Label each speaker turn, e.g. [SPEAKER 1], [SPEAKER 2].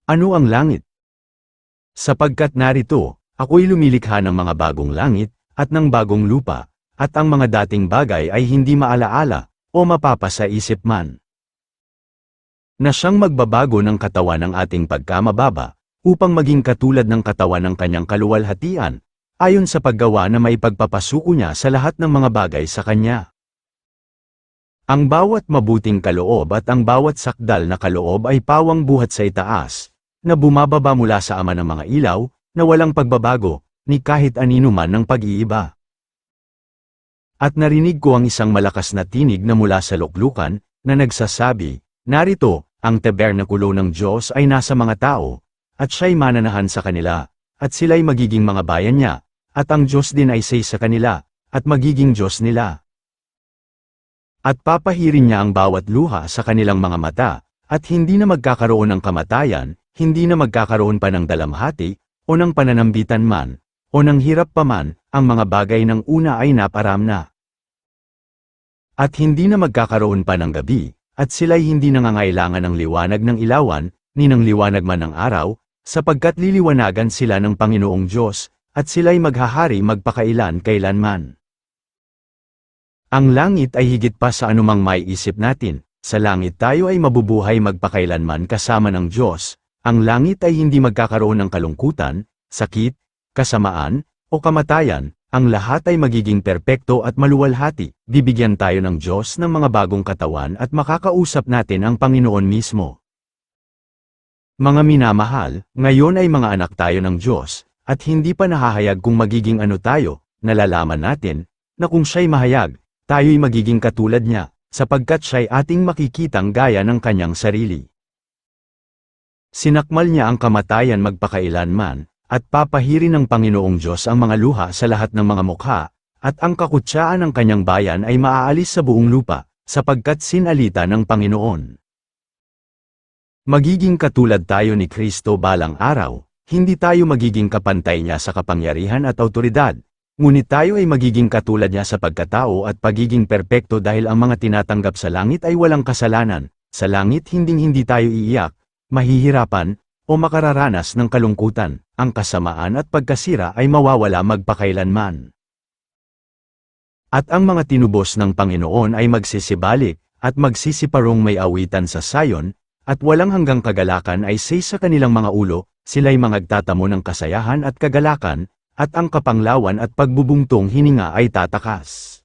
[SPEAKER 1] Ano ang langit? Sapagkat narito, ako'y lumilikha ng mga bagong langit, at ng bagong lupa, at ang mga dating bagay ay hindi maalaala, o mapapasaisip man. Na siyang magbabago ng katawan ng ating pagkamababa, upang maging katulad ng katawan ng kanyang kaluwalhatian, ayon sa paggawa na maipagpapasuko niya sa lahat ng mga bagay sa kanya. Ang bawat mabuting kaloob at ang bawat sakdal na kaloob ay pawang buhat sa itaas, na bumababa mula sa Ama ng mga ilaw, na walang pagbabago, ni kahit anino man ng pag-iiba. At narinig ko ang isang malakas na tinig na mula sa luklukan, na nagsasabi, narito, ang tabernakulo ng Diyos ay nasa mga tao, at siya'y mananahan sa kanila, at sila'y magiging mga bayan niya, at ang Diyos din ay sa kanila, at magiging Diyos nila. At papahirin niya ang bawat luha sa kanilang mga mata, at hindi na magkakaroon ng kamatayan, hindi na magkakaroon pa ng dalamhati, o ng pananambitan man, o ng hirap pa man, ang mga bagay ng una ay naparam na. At hindi na magkakaroon pa ng gabi, at sila'y hindi nangangailangan ng liwanag ng ilawan, ni ng liwanag man ng araw, sapagkat liliwanagan sila ng Panginoong Diyos, at sila'y maghahari magpakailan kailanman. Ang langit ay higit pa sa anumang maiisip natin, sa langit tayo ay mabubuhay magpakailanman kasama ng Diyos, ang langit ay hindi magkakaroon ng kalungkutan, sakit, kasamaan, o kamatayan, ang lahat ay magiging perpekto at maluwalhati, bibigyan tayo ng Diyos ng mga bagong katawan at makakausap natin ang Panginoon mismo. Mga minamahal, ngayon ay mga anak tayo ng Diyos, at hindi pa nahahayag kung magiging ano tayo, nalalaman natin, na kung siya'y mahayag, tayo'y magiging katulad niya, sapagkat siya'y ating makikitang gaya ng kanyang sarili. Sinakmal niya ang kamatayan magpakailanman, at papahirin ng Panginoong Diyos ang mga luha sa lahat ng mga mukha, at ang kakutsaan ng kanyang bayan ay maaalis sa buong lupa, sapagkat sinalita ng Panginoon. Magiging katulad tayo ni Kristo balang araw, hindi tayo magiging kapantay niya sa kapangyarihan at awtoridad, ngunit tayo ay magiging katulad niya sa pagkatao at pagiging perpekto dahil ang mga tinatanggap sa langit ay walang kasalanan, sa langit hindi tayo iiyak, mahihirapan, o makararanas ng kalungkutan, ang kasamaan at pagkasira ay mawawala magpakailanman. At ang mga tinubos ng Panginoon ay magsisibalik, at magsisiparong may awitan sa Sayon, at walang hanggang kagalakan ay sa kanilang mga ulo, sila'y magtatamo ng kasayahan at kagalakan, at ang kapanglawan at pagbubungtong hininga ay tatakas.